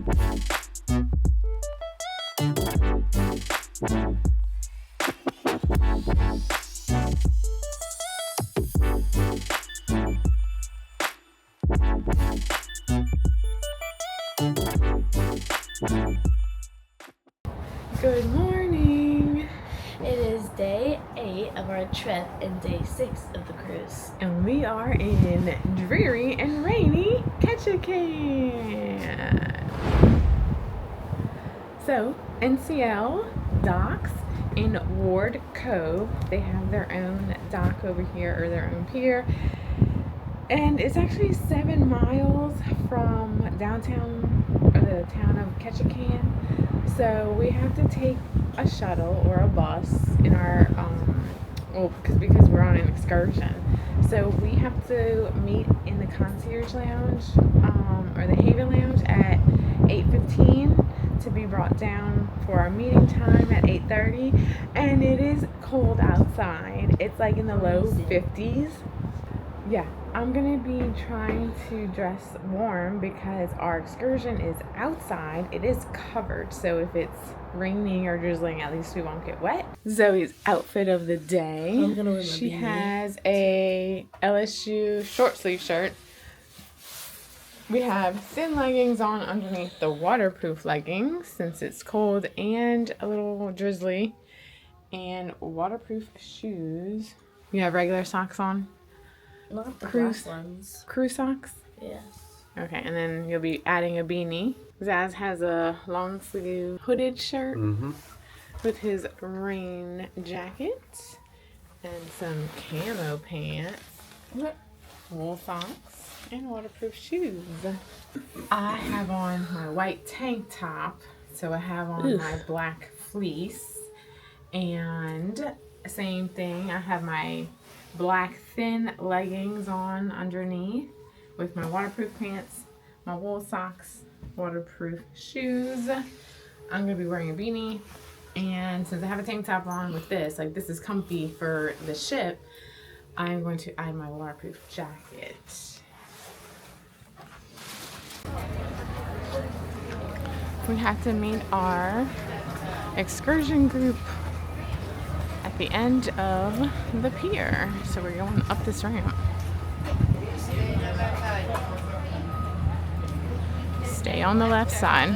Good morning. It is day 8 of our trip and day 6 of the cruise. And we are in dreary and rainy Ketchikan. So, NCL docks in Ward Cove. They have their own dock over here, or their own pier. And it's actually 7 miles from downtown, or the town of Ketchikan. So we have to take a shuttle or a bus in our, because we're on an excursion. So we have to meet in the concierge lounge, or the Haven Lounge at 8:15 to be brought down for our meeting time at 8:30. And it is cold outside. It's like in the low 50s. Yeah, I'm gonna be trying to dress warm because our excursion is outside. It is covered, so if it's raining or drizzling, at least we won't get wet. Zoe's outfit of the day. I'm gonna wear my She beanie. has a LSU short sleeve shirt. We have thin leggings on underneath the waterproof leggings since it's cold and a little drizzly, and waterproof shoes. You have regular socks on? Not the Cruise. black ones. Crew socks? Yes. Okay, and then you'll be adding a beanie. Zaz has a long sleeve hooded shirt with his rain jacket and some camo pants, wool socks, and waterproof shoes. I have on my white tank top, so I have on my black fleece, and same thing, I have my black thin leggings on underneath with my waterproof pants, my wool socks, waterproof shoes. I'm gonna be wearing a beanie, and since I have a tank top on with this, like this is comfy for the ship, I'm going to add my waterproof jacket. We have to meet our excursion group at the end of the pier, so we're going up this ramp. Stay on the left side.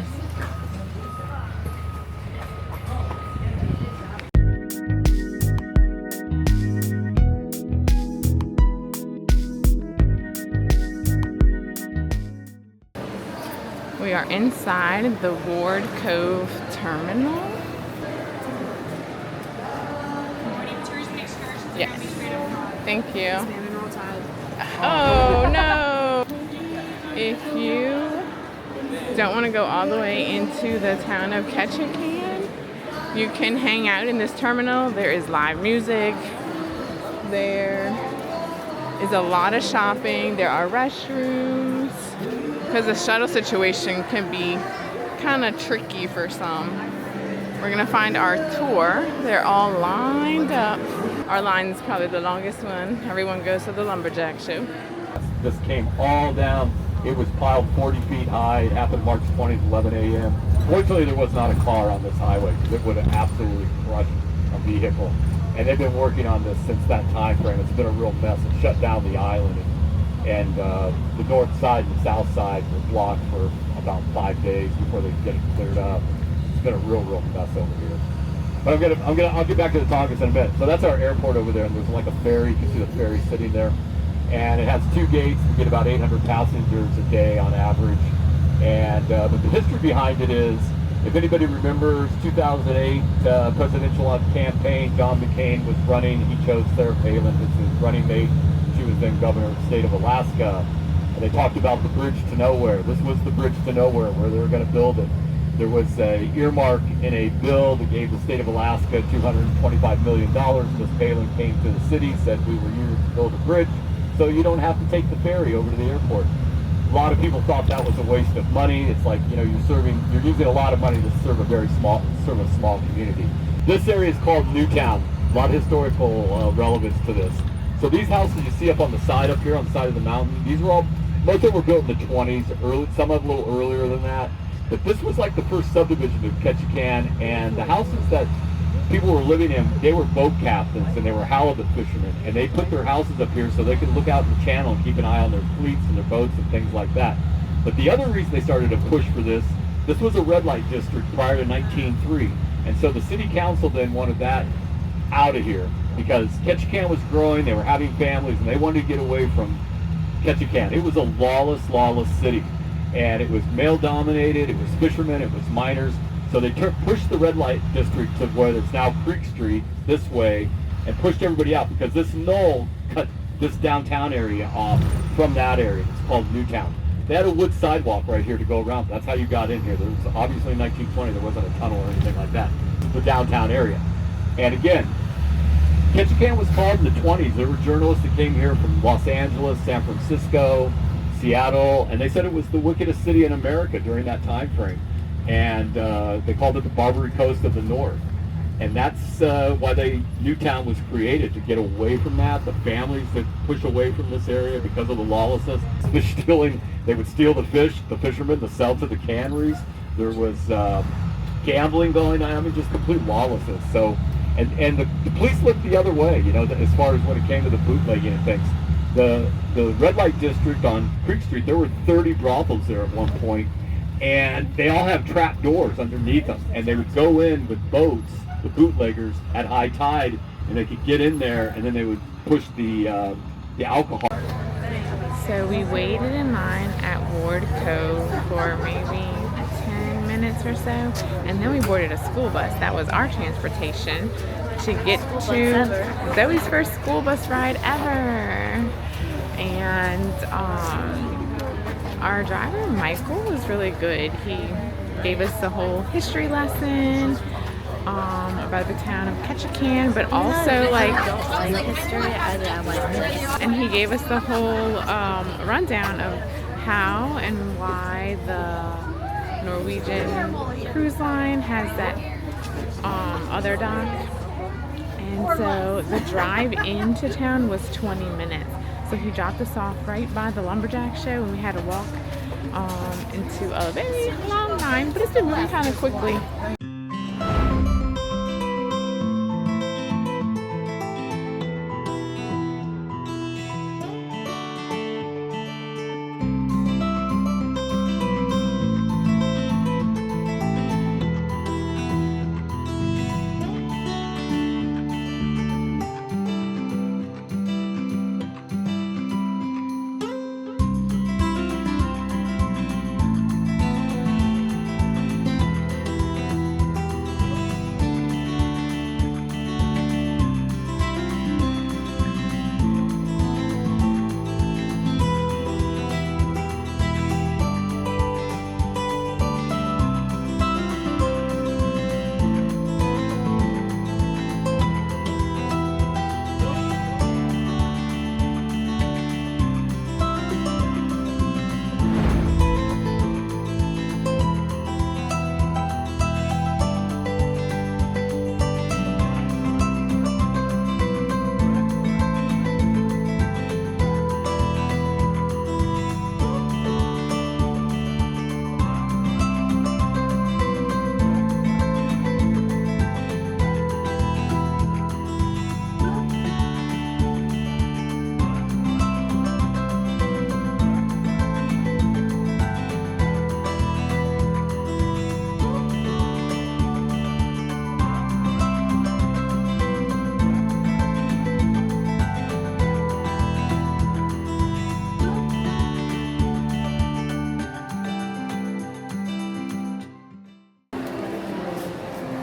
We are inside the Ward Cove terminal. Yes. Thank you. Oh no! If you don't want to go all the way into the town of Ketchikan, you can hang out in this terminal. There is live music. There is a lot of shopping. There are restrooms. Because the shuttle situation can be kind of tricky for some. We're gonna find our tour. They're all lined up. Our line is probably the longest one. Everyone goes to the Lumberjack Show. This came all down. It was piled 40 feet high. It happened March 20th, 11 a.m. Fortunately, there was not a car on this highway because it would have absolutely crushed a vehicle. And they've been working on this since that time frame. It's been a real mess. It shut down the island, and the north side and the south side were blocked for about 5 days before they could get it cleared up. It's been a real mess over here. But I'll get back to the Tongass in a minute. So that's our airport over there, and there's like a ferry. You can see the ferry sitting there, and it has 2 gates. We get about 800 passengers a day on average. And but the history behind it is, if anybody remembers 2008 presidential campaign, John McCain was running. He chose Sarah Palin as his running mate. She was then governor of the state of Alaska, and they talked about the bridge to nowhere. This was the bridge to nowhere where they were going to build it. There was a earmark in a bill that gave the state of Alaska $225 million. Ms. Palin came to the city, said we were here to build a bridge, so you don't have to take the ferry over to the airport. A lot of people thought that was a waste of money. It's like, you know, you're using a lot of money to serve a small community. This area is called Newtown. A lot of historical relevance to this. So these houses you see up on the side up here, on the side of the mountain, these were all, most of them were built in the 20s, some of them a little earlier than that. But this was like the first subdivision of Ketchikan, and the houses that people were living in, they were boat captains and they were halibut fishermen, and they put their houses up here so they could look out in the channel and keep an eye on their fleets and their boats and things like that. But the other reason they started to push for this was a red light district prior to 1903, and so the city council then wanted that out of here because Ketchikan was growing, they were having families, and they wanted to get away from Ketchikan. It was a lawless city, and it was male dominated, it was fishermen, it was miners. So they pushed the red light district to where it's now Creek Street this way, and pushed everybody out because this knoll cut this downtown area off from that area. It's called Newtown. They had a wood sidewalk right here to go around. That's how you got in here. There was obviously in 1920 there wasn't a tunnel or anything like that. This is the downtown area. And again, Ketchikan was called in the 20s. There were journalists that came here from Los Angeles, San Francisco, Seattle, and they said it was the wickedest city in America during that time frame. And they called it the Barbary Coast of the North. And that's why Newtown was created, to get away from that. The families that push away from this area because of the lawlessness. Fish stealing, they would steal the fish, the fishermen, to sell to the canneries. There was gambling going on, I mean, just complete lawlessness. So, and the police looked the other way, you know, as far as when it came to the bootlegging and things. The red light district on Creek Street, there were 30 brothels there at one point. And they all have trap doors underneath them, and they would go in with boats, the bootleggers, at high tide, and they could get in there, and then they would push the alcohol. So we waited in line at Ward Cove for maybe 10 minutes or so, and then we boarded a school bus. That was our transportation to get to Zoe's first school bus ride ever. And our driver, Michael, was really good. He gave us the whole history lesson about the town of Ketchikan, but also and he gave us the whole rundown of how and why the Norwegian cruise line has that other dock. And so the drive into town was 20 minutes. So he dropped us off right by the Lumberjack Show, and we had to walk into a very long line, but it's been moving kind of quickly.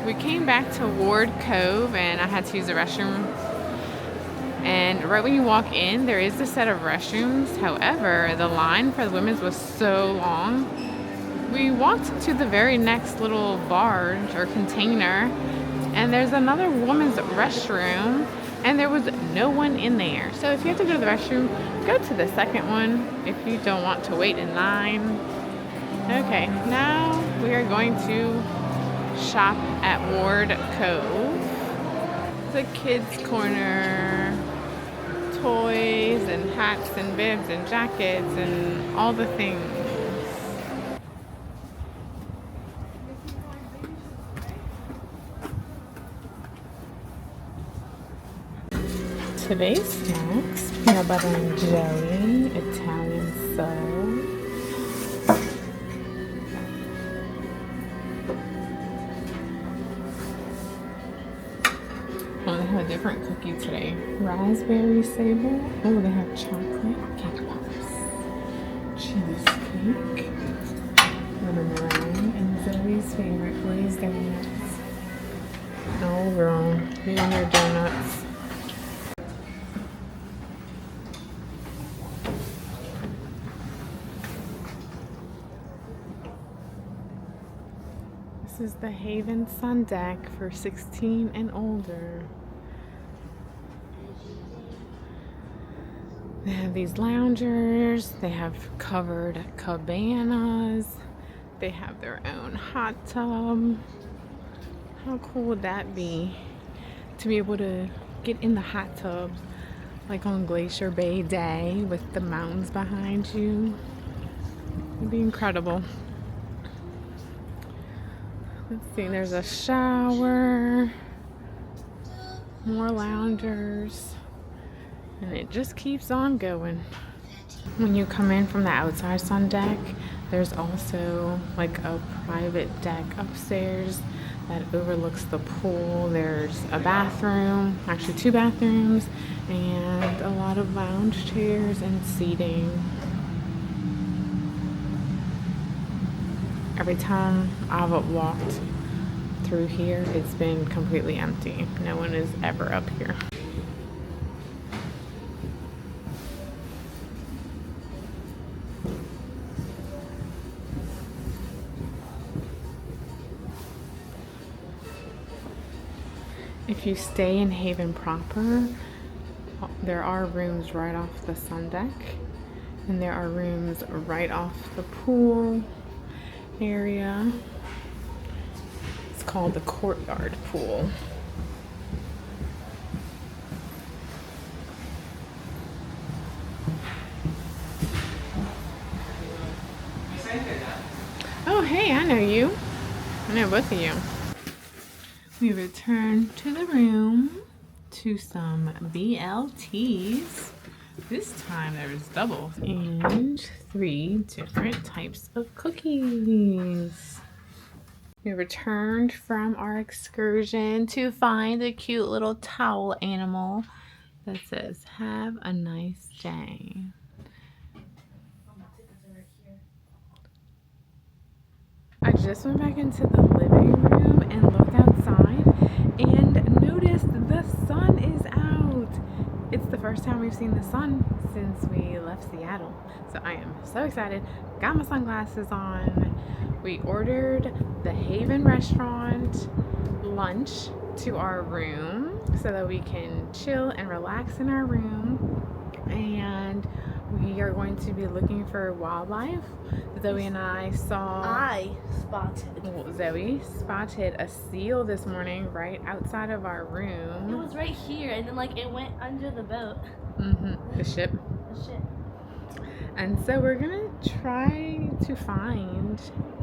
We came back to Ward Cove, and I had to use the restroom. And right when you walk in, there is a set of restrooms. However, the line for the women's was so long. We walked to the very next little barge or container, and there's another woman's restroom, and there was no one in there. So if you have to go to the restroom, go to the second one if you don't want to wait in line. Okay, now we are going to shop at Ward Cove. The kids corner, toys and hats and bibs and jackets and all the things. Today's snacks, peanut butter and jelly, Italian sub. Oh, they have a different cookie today. Raspberry sable. Oh, they have chocolate cake pops. Cheesecake. Lemon meringue. And Zoe's favorite glazed donuts. Oh, girl. You and your donuts. This is the Haven Sun Deck for 16 and older. They have these loungers. They have covered cabanas. They have their own hot tub. How cool would that be to be able to get in the hot tub like on Glacier Bay Day with the mountains behind you? It'd be incredible. Let's see, there's a shower, more loungers, and it just keeps on going. When you come in from the outside sun deck, there's also like a private deck upstairs that overlooks the pool. There's a bathroom, actually 2 bathrooms, and a lot of lounge chairs and seating. Every time I've walked through here, it's been completely empty. No one is ever up here. If you stay in Haven proper, there are rooms right off the sun deck, and there are rooms right off the pool area. It's called the courtyard pool. Oh, hey, I know you. I know both of you. We return to the room to some BLTs. This time there was doubles and 3 different types of cookies. We returned from our excursion to find a cute little towel animal that says, "Have a nice day." I just went back into the living room and looked outside and noticed the sun is out. It's the first time we've seen the sun since we left Seattle. So I am so excited. Got my sunglasses on. We ordered the Haven restaurant lunch to our room so that we can chill and relax in our room. And we are going to be looking for wildlife. Zoe and I Zoe spotted a seal this morning right outside of our room. It was right here, and then like it went under the boat. The ship. And so we're gonna try to find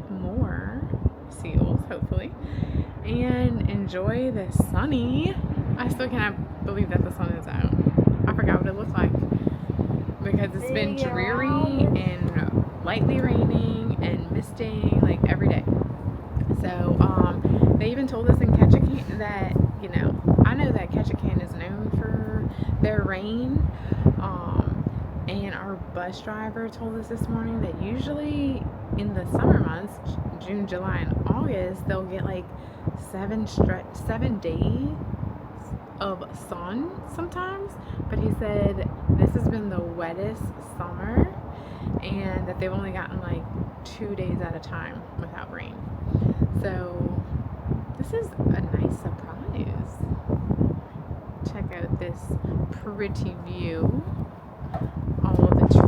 more seals, hopefully, and enjoy the sunny. I still cannot believe that the sun is out. I forgot what it looked like because it's been dreary and lightly raining and misting like every day. So they even told us in Ketchikan that, you know, I know that Ketchikan is known for their rain. And our bus driver told us this morning that usually in the summer months, June, July, and August, they'll get like 7 days of sun sometimes. But he said this has been the wettest summer and that they've only gotten like 2 days at a time without rain. So this is a nice surprise. Check out this pretty view. All of the trees.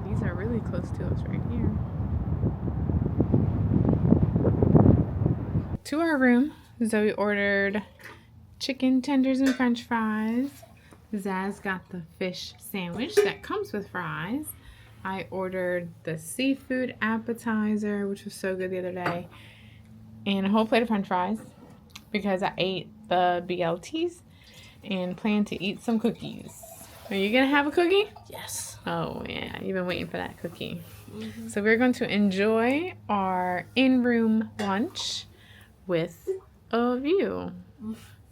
These are really close to us right here. To our room, Zoe ordered chicken tenders and french fries. Zaz got the fish sandwich that comes with fries. I ordered the seafood appetizer, which was so good the other day, and a whole plate of french fries because I ate the BLTs and plan to eat some cookies. Are you gonna have a cookie? Yes. Oh yeah, you've been waiting for that cookie. Mm-hmm. So we're going to enjoy our in-room lunch with a view.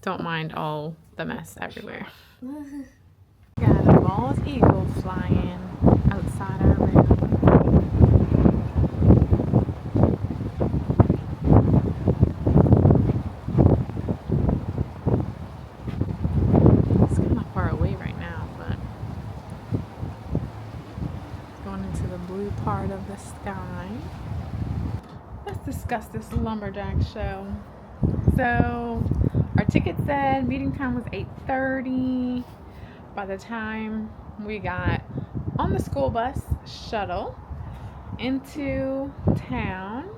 Don't mind all the mess everywhere. Got a bald eagle flying outside our room. It's kind of far away right now, but going into the blue part of the sky. Let's discuss this lumberjack show. So our ticket said meeting time was 8:30. By the time we got on the school bus shuttle into town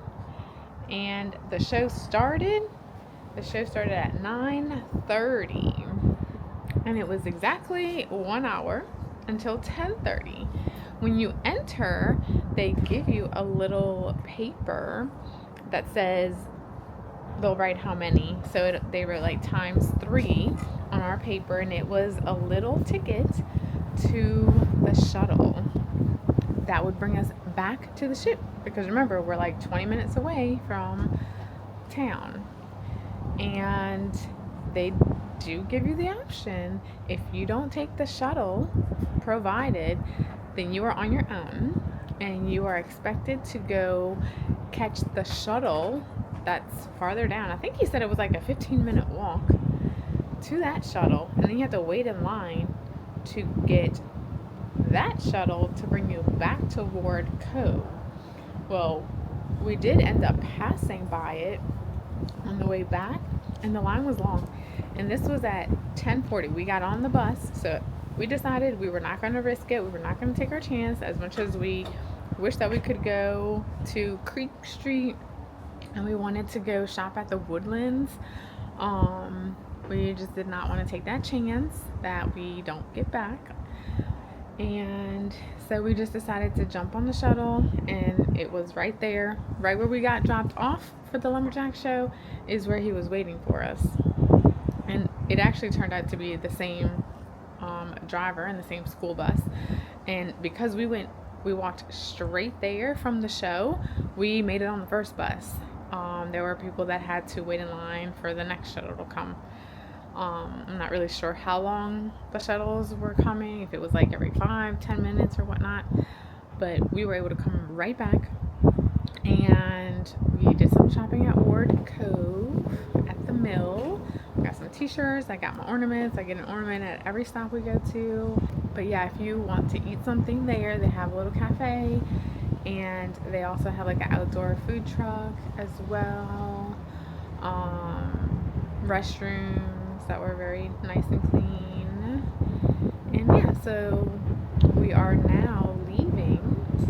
and the show started at 9:30, and it was exactly 1 hour until 10:30. When you enter, they give you a little paper that says they'll write how many. So they were like ×3 on our paper, and it was a little ticket to the shuttle that would bring us back to the ship, because remember, we're like 20 minutes away from town. And they do give you the option, if you don't take the shuttle provided, then you are on your own and you are expected to go catch the shuttle that's farther down. I think he said it was like a 15-minute walk to that shuttle, and then you have to wait in line to get that shuttle to bring you back toward Cove. Well, we did end up passing by it on the way back, and the line was long, and this was at 10:40. We got on the bus, so we decided we were not going to risk it. We were not going to take our chance, as much as we wish that we could go to Creek Street and we wanted to go shop at the Woodlands. We just did not want to take that chance that we don't get back. And so we just decided to jump on the shuttle, and it was right there, right where we got dropped off for the Lumberjack show is where he was waiting for us. And it actually turned out to be the same driver and the same school bus. And because we walked straight there from the show, we made it on the first bus. There were people that had to wait in line for the next shuttle to come. I'm not really sure how long the shuttles were coming, if it was like every 5-10 minutes or whatnot, but we were able to come right back, and we did some shopping at Ward Cove at the mill. We got some t-shirts, I got my ornaments. I get an ornament at every stop we go to. But yeah, if you want to eat something there, they have a little cafe, and they also have like an outdoor food truck as well. Restrooms that were very nice and clean. And yeah, so we are now leaving.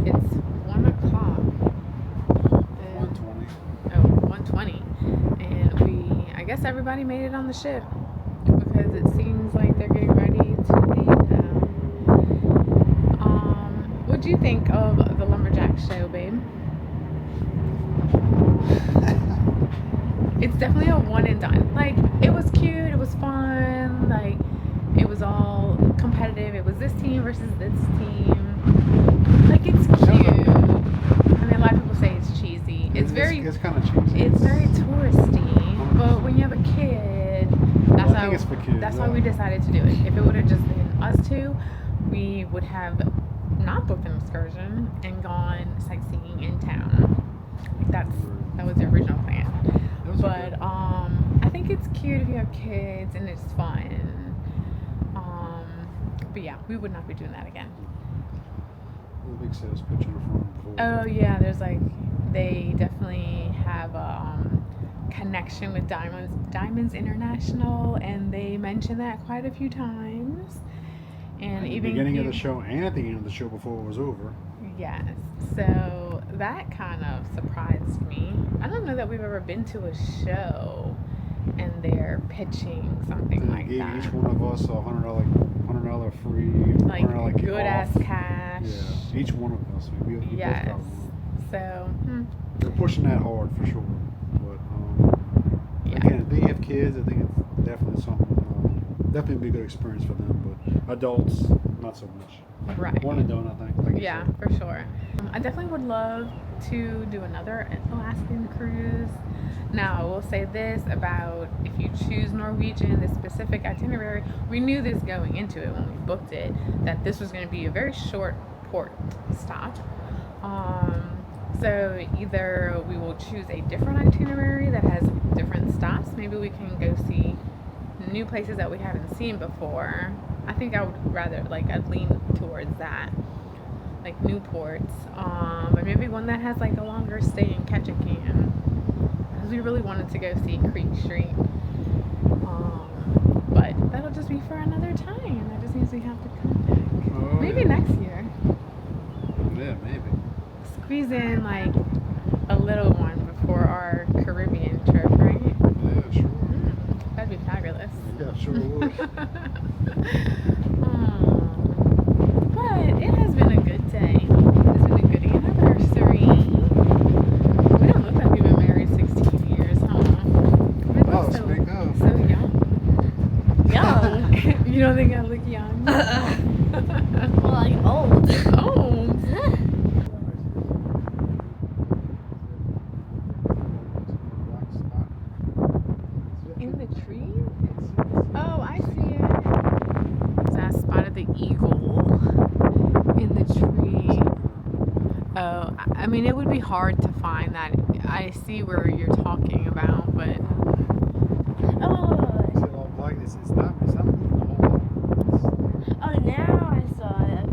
It's 1 o'clock. 1:20. Oh, 1:20. And I guess everybody made it on the ship, because it seems like they're getting ready to leave now. What'd you think of the Lumberjack show, babe? It's definitely a one and done. Like, it was cute, it was fun, like, it was all competitive. It was this team versus this team. Like, it's cute. I mean, a lot of people say it's cheesy. It's kind of cheesy. It's very touristy. But when you have a kid, that's why we decided to do it. If it would have just been us two, we would have not booked an excursion and gone sightseeing in town. That was the original plan. But I think it's cute if you have kids and it's fun. But yeah, we would not be doing that again. The big sales pitch in the front. Oh yeah, there's like, they definitely have a connection with Diamonds International, and they mention that quite a few times. And at the even beginning of the show and at the end of the show before it was over. Yes, so that kind of surprised me. I don't know that we've ever been to a show and they're pitching something like They that. gave each one of us a $100 $100 free, like $100 good ass off. cash. Yeah, each one of us. We both Yes. got one. So, They're pushing that hard for sure. But yeah. again, if they have kids, I think it's definitely something. Definitely be a good experience for them. But adults, not so much. Right. One and done, I think. Like you Yeah, said. for sure. I definitely would love to do another Alaskan cruise. Now, I will say this about if you choose Norwegian, this specific itinerary, we knew this going into it when we booked it, that this was going to be a very short port stop. So either we will choose a different itinerary that has different stops. Maybe we can go see new places that we haven't seen before. I think I would rather, like, I'd lean towards that, like new ports, but maybe one that has like a longer stay in Ketchikan, because we really wanted to go see Creek Street, but that'll just be for another time. That just means we have to come back. Oh, Maybe yeah. next year. Yeah, maybe. Squeeze in like a little one before our Caribbean trip, right? Yeah, sure. That'd be fabulous. Yeah, sure would. But it has been a good day. It's been a good anniversary. We don't look like we've been married 16 years, huh? We look Oh, speak up. so young. Young. You don't think I look young? Well, like old. Old. In the tree? Oh, I see it. So I spotted the eagle in the tree. Oh, I mean, it would be hard to find that. I see where you're talking about, but Oh, Is it all black? It's not moving a whole lot. oh, now I saw it.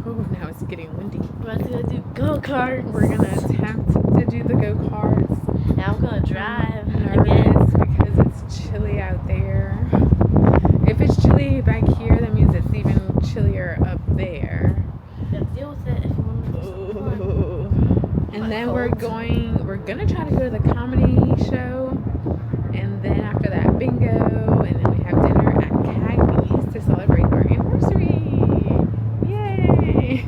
oh, now it's getting windy. We're about to go do go-karts. We're gonna attempt to do the go-karts. Now I'm gonna drive I'm again. nervous because it's chilly out there. If it's chilly back here, that means it's even chillier up there. You gotta deal with it if you want to do something fun. Ooh. And Like then cold. we're gonna try to go to the comedy show, and then after that bingo, and then we have dinner at Cagney's to celebrate our anniversary. Yay!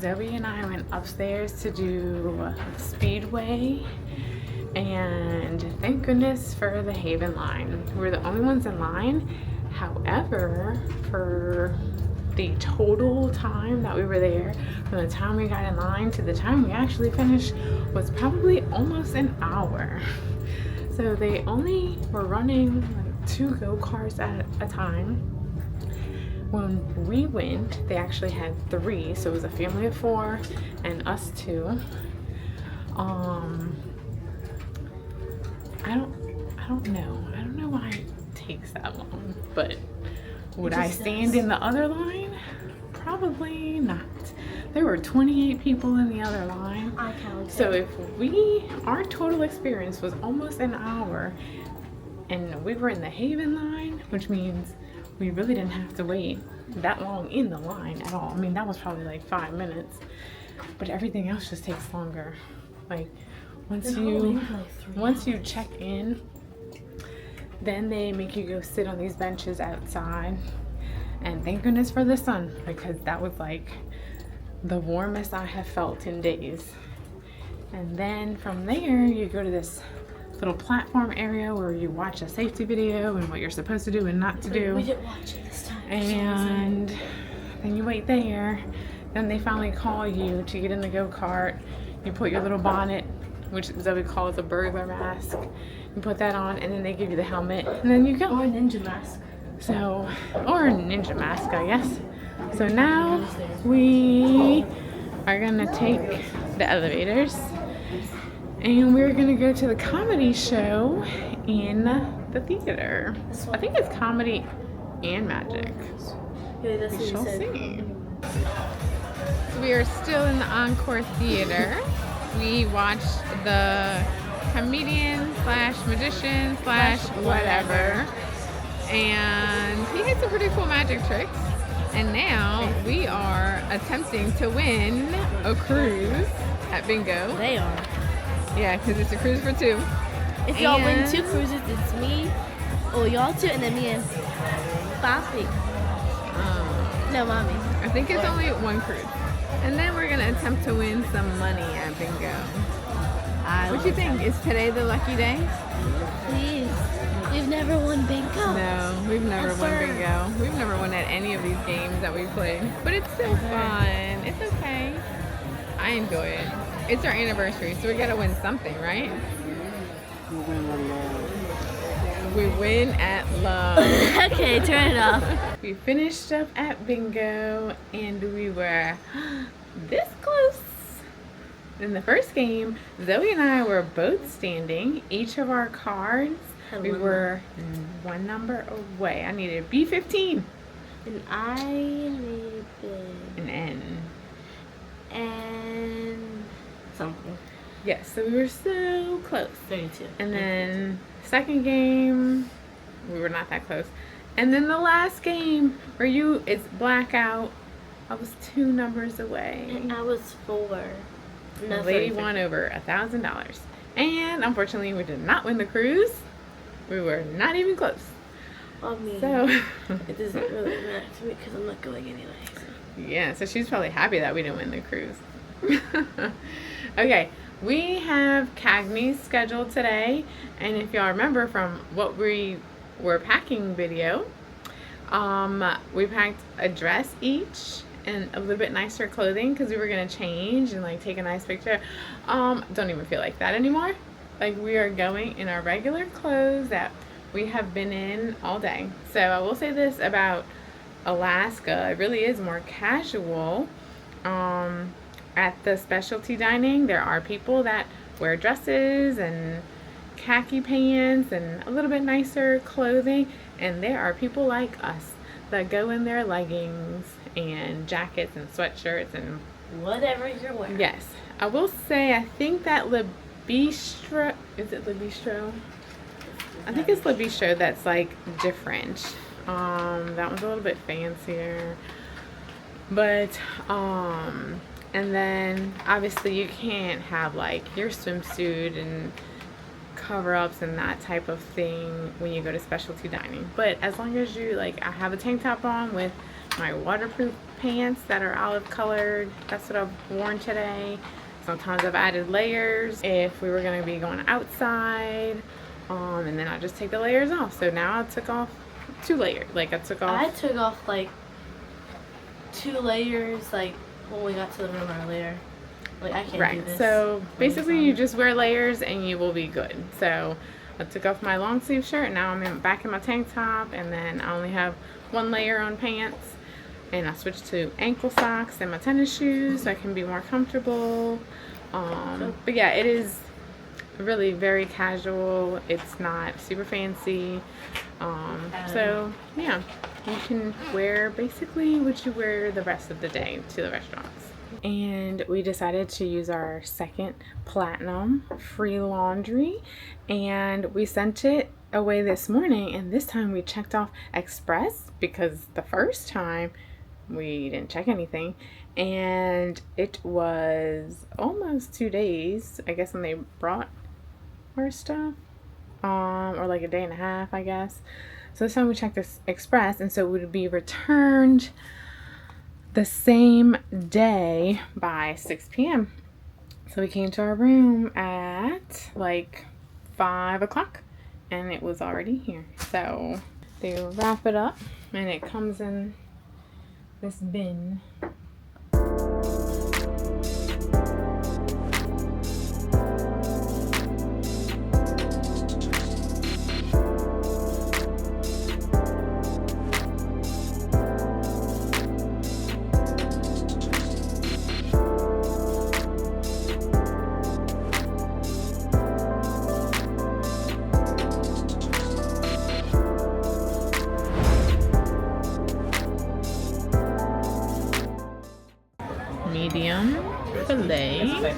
Zoe and I went upstairs to do Speedway, and thank goodness for the Haven line. We're the only ones in line. However, for the total time that we were there, from the time we got in line to the time we actually finished, was probably almost an hour. So they only were running like 2 go-karts at a time. When we went, they actually had 3, so it was a family of 4 and us 2. I don't know why it takes that long, but would I stand in the other line? Probably not. There were 28 people in the other line. I counted. So if our total experience was almost an hour, and we were in the Haven line, which means we really didn't have to wait that long in the line at all. I mean, that was probably like 5 minutes, but everything else just takes longer. Like once you check in, then they make you go sit on these benches outside, and thank goodness for the sun, because that was like the warmest I have felt in days. And then from there you go to this little platform area where you watch a safety video and what you're supposed to do and not to do. We didn't watch it this time. And then you wait there. Then they finally call you to get in the go-kart. You put your little bonnet, which Zoe calls a burglar mask. You put that on, and then they give you the helmet, and then you go. Or a ninja mask. So, or a ninja mask, I guess. So now we are gonna take the elevators, and we're gonna go to the comedy show in the theater. I think it's comedy and magic. Yeah, that's We what shall you said. see. So we are still in the Encore theater. We watched the comedian slash magician slash whatever, and he had some pretty cool magic tricks. And now we are attempting to win a cruise at bingo. They are. Yeah, because it's a cruise for 2. If y'all win And- 2 cruises, it's me, or y'all 2, and then me and Papi. No, Mommy. I think it's only 1 cruise. And then we're gonna attempt to win some money at bingo. What do you think? Is today the lucky day? Please. You've never won bingo? No, we've never won Ever. bingo. We've never won at any of these games that we played. But it's still fun. It's okay. I enjoy it. It's our anniversary, so we gotta win something, right? We win at love. Okay, turn it off. We finished up at bingo, and we were this close. In the first game, Zoe and I were both standing. Each of our cards, we were 1 number away. I needed B15. And I needed An N. and something. Yes, so we were so close. 32. And then second game, we were not that close. And then the last game, where it's blackout, I was 2 numbers away. And I was 4. The No, lady 33. won over $1,000. And unfortunately, we did not win the cruise. We were not even close. I mean, So, it doesn't really matter to me because I'm not going anyway. So. yeah, so she's probably happy that we didn't win the cruise. Okay, we have Cagney scheduled today. And if y'all remember from what we were packing video, we packed a dress each and a little bit nicer clothing because we were going to change and like take a nice picture. Don't even feel like that anymore. Like, we are going in our regular clothes that we have been in all day. So I will say this about Alaska, it really is more casual. At the specialty dining, there are people that wear dresses and khaki pants and a little bit nicer clothing, and there are people like us that go in their leggings and jackets and sweatshirts and Whatever you're wearing. yes. I will say, I think that Le Bistro, is it Le Bistro? I think it's Le Bistro that's like different. That one's a little bit fancier, but and then obviously you can't have like your swimsuit and cover-ups and that type of thing when you go to specialty dining. But as long as you, like, I have a tank top on with my waterproof pants that are olive colored. That's what I've worn today. Sometimes I've added layers if we were going to be going outside, and then I just take the layers off. So now I took off 2 layers. Like, I took off like 2 layers like when we got to the room earlier. Like, I can't do this. So basically you just wear layers and you will be good. So I took off my long sleeve shirt and now I'm back in my tank top, and then I only have 1 layer on pants, and I switched to ankle socks and my tennis shoes so I can be more comfortable. But yeah, it is really very casual. It's not super fancy. So yeah, you can wear basically what you wear the rest of the day to the restaurants. And we decided to use our second platinum free laundry, and we sent it away this morning, and this time we checked off express because the first time we didn't check anything, and it was almost 2 days, I guess, when they brought our stuff, or like a day and a half, I guess. So this time we checked this express, and so it would be returned the same day by 6 p.m. So we came to our room at like 5 o'clock and it was already here. So they wrap it up and it comes in this bin. Medium filet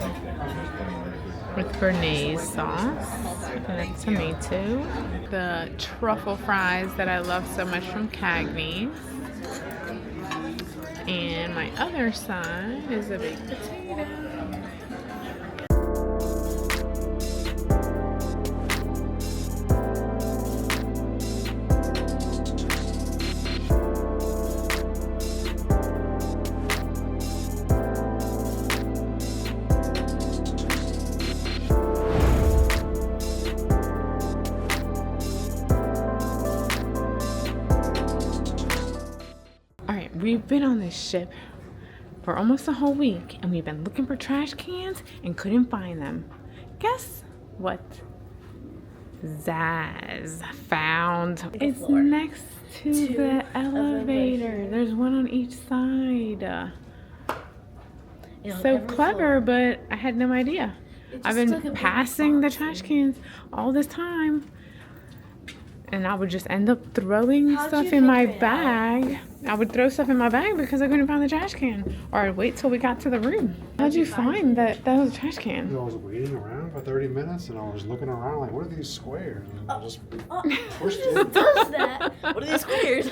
with béarnaise sauce and a tomato. The truffle fries that I love so much from Cagney. And my other side is a baked potato. We've been on this ship for almost a whole week, and we've been looking for trash cans and couldn't find them. Guess what Zaz found? It's next to the elevator. There's one on each side. So clever, but I had no idea. I've been passing the trash cans all this time, and I would just end up throwing stuff in my bag. I would throw stuff in my bag because I couldn't find the trash can, or I'd wait till we got to the room. How'd you find that was a trash can? I was waiting around for 30 minutes and I was looking around like, what are these squares? And I just pushed it. Who does that? What are these squares?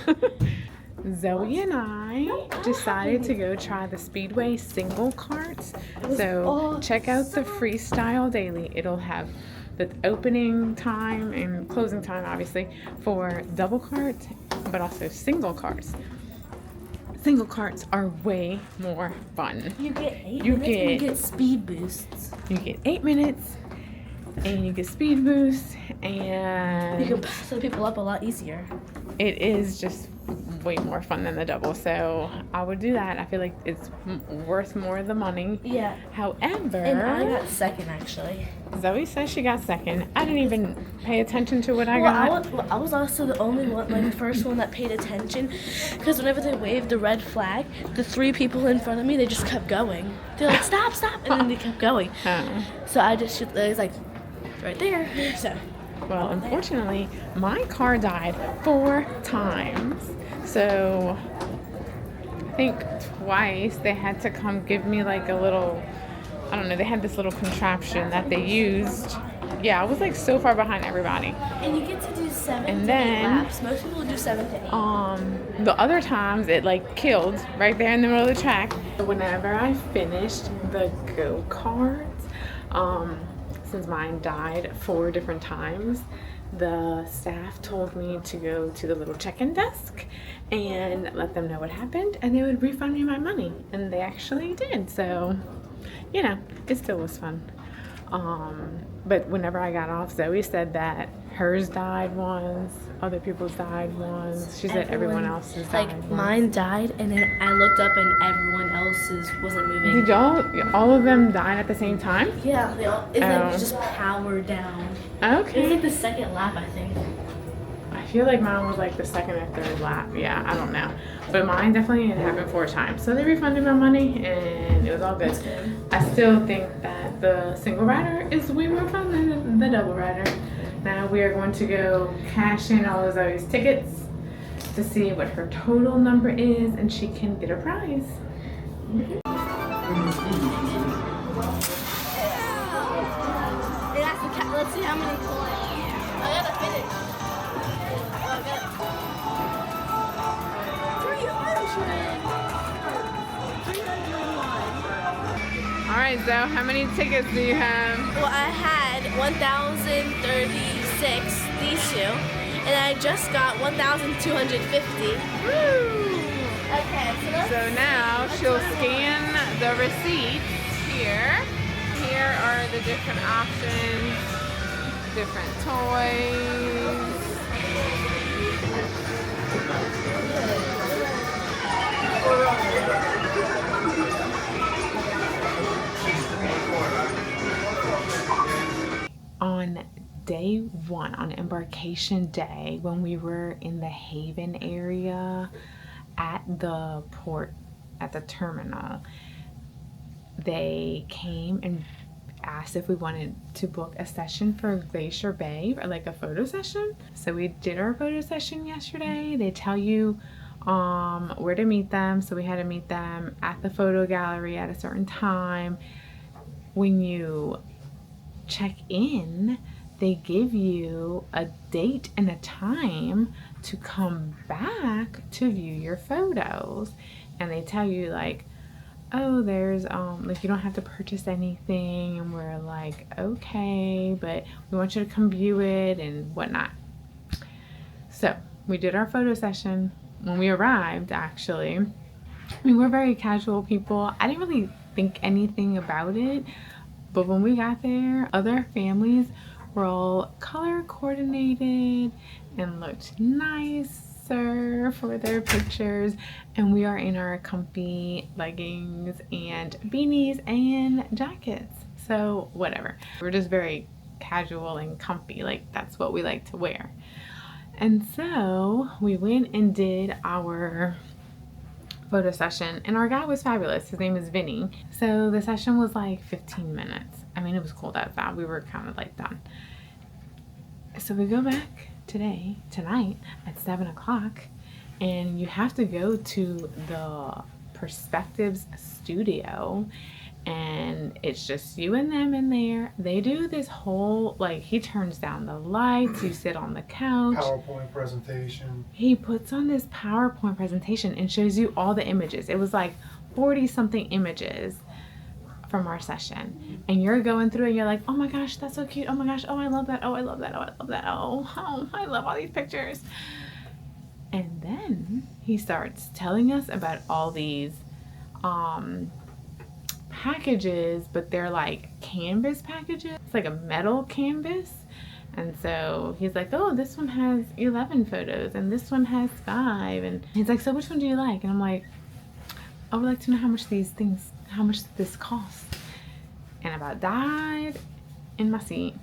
Zoe and I decided to go try the Speedway single carts. So check out the Freestyle Daily. It'll have the opening time and closing time, obviously, for double carts, but also single carts. Single carts are way more fun. You get 8 minutes and you get speed boosts. You get 8 minutes and you get speed boosts, and you can pass the people up a lot easier. It is just way more fun than the double, so I would do that. I feel like it's worth more of the money. Yeah. However, and I got second, actually. Zoe says she got second. I didn't even pay attention to what I got. I was also the only one, like the first one that paid attention, because whenever they waved the red flag, the 3 people in front of me, they just kept going. They're like, stop, stop, and then they kept going. Oh. So I just, it was like, right there. So. Well, unfortunately, my car died 4 times. So I think twice they had to come give me like a little, I don't know, they had this little contraption that they used. Yeah, I was like so far behind everybody. And you get to do 7 and to then, 8 laps. Most people do 7 to 8. The other times it like killed right there in the middle of the track. Whenever I finished the go-kart, since mine died 4 different times, the staff told me to go to the little check-in desk and let them know what happened, and they would refund me my money, and they actually did. So, you know, it still was fun. But whenever I got off, Zoe said that hers died once, other people's died once. She said everyone else's died once. Mine died, and then I looked up and everyone else's wasn't moving. Did all of them died at the same time? Yeah, they all, it's like just powered down. Okay. It was like the second lap, I think. I feel like mine was like the second or third lap. Yeah, I don't know. But mine definitely had happened 4 times. So they refunded my money and it was all good. I still think that the single rider is way more fun than the double rider. Now we are going to go cash in all of Zoe's tickets to see what her total number is, and she can get a prize. Let's see how many points. I gotta finish. All right, Zoe, how many tickets do you have? Well, I had 1,036, these 2, and I just got 1,250. Woo! Okay, So now she'll scan the receipts here. Here are the different options, different toys. On day 1, on embarkation day, when we were in the Haven area at the port, at the terminal, they came and asked if we wanted to book a session for Glacier Bay, or like a photo session. So we did our photo session yesterday. They tell you where to meet them. So we had to meet them at the photo gallery at a certain time. When you check in, they give you a date and a time to come back to view your photos, and they tell you like, oh, there's like you don't have to purchase anything, and we're like, okay, but we want you to come view it and whatnot. So we did our photo session. When we arrived, actually, I mean, we're very casual people. I didn't really think anything about it, but when we got there, other families were all color coordinated and looked nicer for their pictures, and we are in our comfy leggings and beanies and jackets. So whatever, we're just very casual and comfy, like that's what we like to wear. And so we went and did our photo session, and our guy was fabulous. His name is Vinny. So the session was like 15 minutes. I mean, it was cold outside. We were kind of like done. So we go back tonight at 7 o'clock, and you have to go to the Perspectives studio, and it's just you and them in there. They do this whole, like, he turns down the lights, you sit on the couch. PowerPoint presentation. He puts on this PowerPoint presentation and shows you all the images. It was like 40 something images from our session, and you're going through and you're like, oh my gosh, that's so cute, oh my gosh, oh I love that, oh I love that, oh I love that, oh I love all these pictures. And then he starts telling us about all these packages, but they're like canvas packages. It's like a metal canvas. And so he's like, oh, this one has 11 photos and this one has 5. And he's like, so which one do you like? And I'm like, I would like to know how much this costs. And I about died in my seat.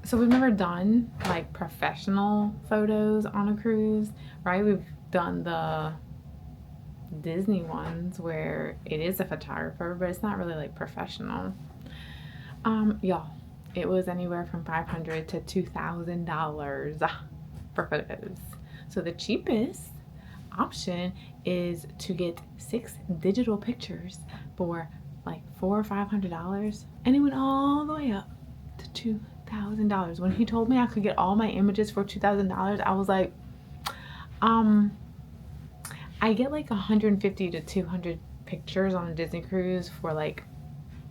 So we've never done like professional photos on a cruise, right? We've done the Disney ones where it is a photographer, but it's not really like professional. Y'all, it was anywhere from $500 to $2,000 for photos. So the cheapest option is to get 6 digital pictures for like $400 or $500, and it went all the way up to $2,000. When he told me I could get all my images for $2,000, I was like, I get like 150 to 200 pictures on a Disney cruise for like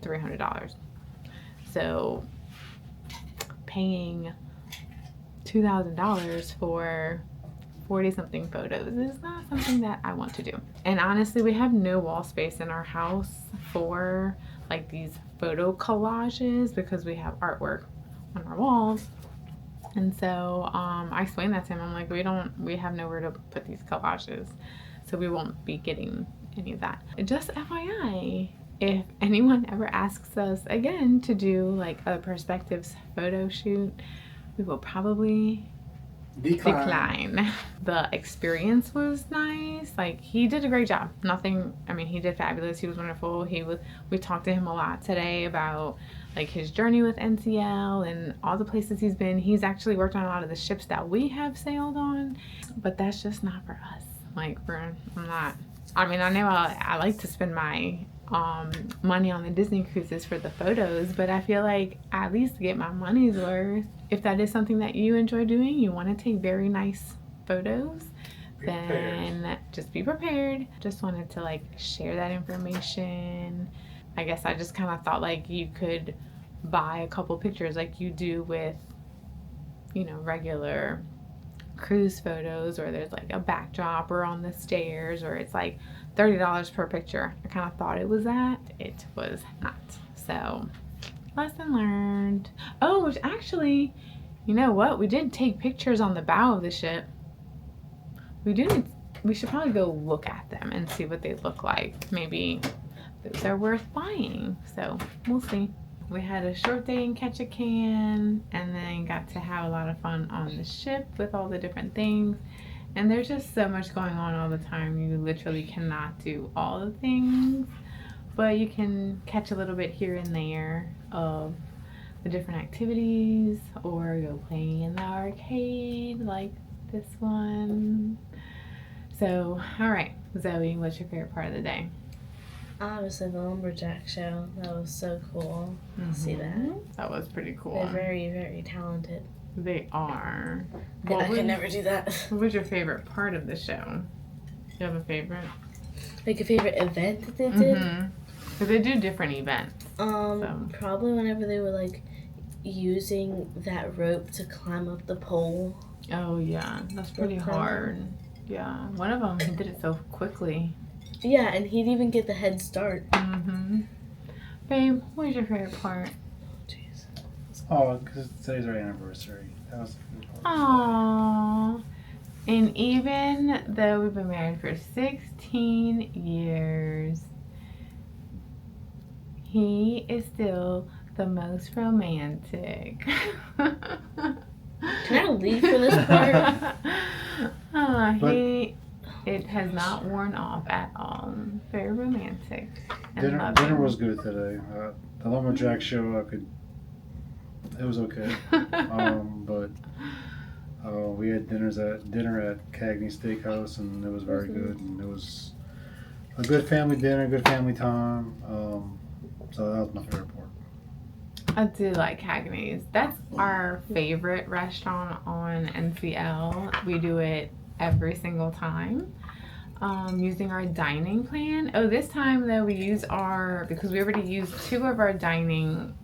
$300. So paying $2,000 for 40-something photos is not something that I want to do. And honestly, we have no wall space in our house for like these photo collages because we have artwork on our walls. And so I explained that to him. I'm like, we have nowhere to put these collages, so we won't be getting any of that. Just FYI, if anyone ever asks us again to do like a perspectives photo shoot, we will probably decline. The experience was nice. Like, he did a great job. Nothing, I mean, he did fabulous. He was wonderful. We talked to him a lot today about like his journey with NCL and all the places he's been. He's actually worked on a lot of the ships that we have sailed on, but that's just not for us. Like, I'm not, I mean, I know I like to spend my money on the Disney cruises for the photos, but I feel like at least to get my money's worth, if that is something that you enjoy doing, you want to take very nice photos, then just be prepared. Just wanted to like share that information. I guess I just kind of thought like you could buy a couple pictures like you do with, you know, regular cruise photos, or there's like a backdrop or on the stairs, or it's like $30 per picture. I kind of thought it was that. It was not. So, lesson learned. Oh, which actually, you know what? We did take pictures on the bow of the ship. We should probably go look at them and see what they look like. Maybe those are worth buying. So, we'll see. We had a short day in Ketchikan and then got to have a lot of fun on the ship with all the different things. And there's just so much going on all the time. You literally cannot do all the things, but you can catch a little bit here and there of the different activities, or go play in the arcade like this one. So, all right, Zoe, what's your favorite part of the day? Obviously, the Lumberjack Show. That was so cool to see that. That was pretty cool. They're very, very talented. They are. I could never do that. What was your favorite part of the show? Do you have a favorite? Like a favorite event that they did? Because they do different events. Probably whenever they were like using that rope to climb up the pole. Oh yeah, that's pretty hard. Yeah, one of them, he did it so quickly. Yeah, and he'd even get the head start. Babe, what was your favorite part? Jeez. Oh, because today's our anniversary. That was the good part. Aww. And even though we've been married for 16 years, he is still the most romantic. Can I leave for this part? It has not worn off at all. Very romantic. Dinner was good today. The Lumberjack Show, it was okay. But we had dinner at Cagney Steakhouse, and it was very good. And it was a good family dinner, good family time. So that was my favorite part. I do like Cagney's. That's our favorite restaurant on NCL. We do it every single time using our dining plan. Oh, this time though we use because we already used 2 of our dining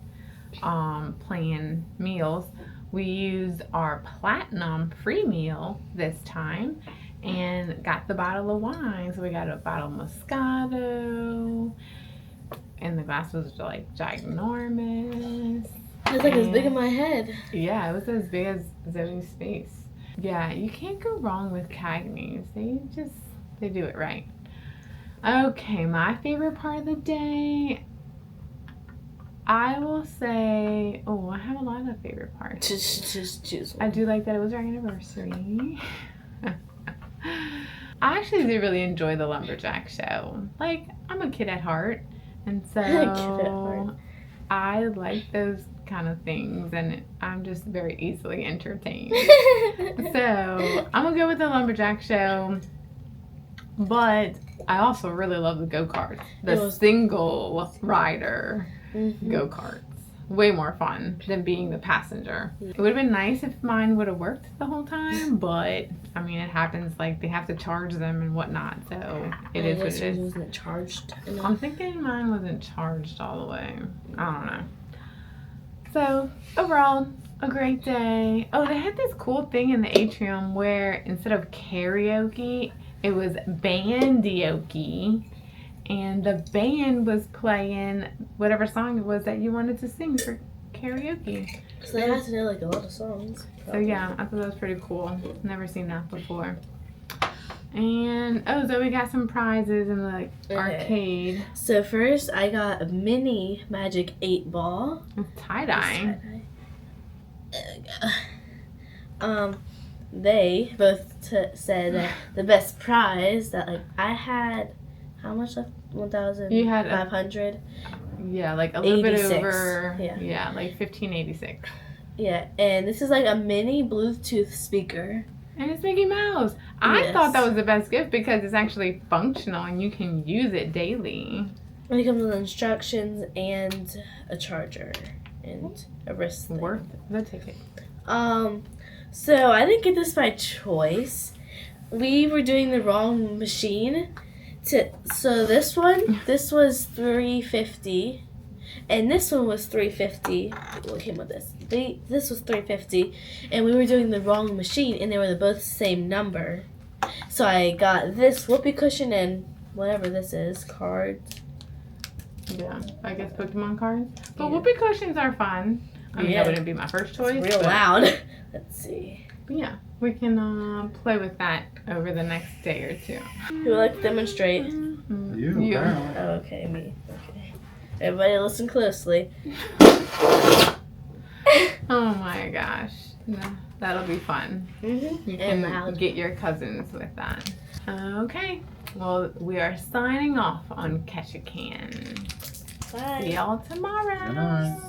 plan meals, we used our platinum free meal this time and got the bottle of wine. So we got a bottle of Moscato, and the glass was like ginormous. It was like as big as my head. Yeah, it was as big as Zoe's face. Yeah, you can't go wrong with Cagney's. They do it right. Okay, my favorite part of the day, I will say, I have a lot of favorite parts. Just choose one. I do like that it was our anniversary. I actually do really enjoy the Lumberjack Show. Like, I'm a kid at heart, and so I like those kind of things, and I'm just very easily entertained. So I'm gonna go with the Lumberjack Show, but I also really love the go-karts, the single rider go-karts. Way more fun than being the passenger. It would have been nice if mine would have worked the whole time, but I mean, it happens, like they have to charge them and whatnot, so it is what it is. Wasn't charged enough. I'm thinking mine wasn't charged all the way. I don't know. So overall, a great day. Oh, they had this cool thing in the atrium where instead of karaoke, it was bandioke. And the band was playing whatever song it was that you wanted to sing for karaoke. So they have to know like a lot of songs. So yeah, I thought that was pretty cool. Never seen that before. And Zoe got some prizes in the arcade. So first I got a mini Magic 8 ball. With tie-dye. They both said that the best prize that like I had, how much left? 1,500. Yeah, like a little 86. bit over. Yeah. Like 1586. Yeah, and this is like a mini Bluetooth speaker. And it's Mickey Mouse. I Yes. thought that was the best gift because it's actually functional and you can use it daily. And it comes with instructions and a charger and a wrist thing. Worth the ticket. So I didn't get this by choice. We were doing the wrong machine. So this was $350, and this one was $350. What came with this? This was $350, and we were doing the wrong machine, and they were both the same number. So I got this whoopee cushion and whatever this is, cards. Yeah, I guess Pokemon cards. But Yeah. whoopee cushions are fun. I mean, Yeah. that wouldn't be my first choice. It's real but- loud. Let's see. But yeah, we can play with that over the next day or two. Who would like to demonstrate? You, You. apparently. Oh, okay, me. Okay. Everybody listen closely. Oh my gosh. No, that'll be fun. Mm-hmm. You And can loud. get your cousins with that. Okay. Well, we are signing off on Ketchikan. Bye. See y'all tomorrow. Good night.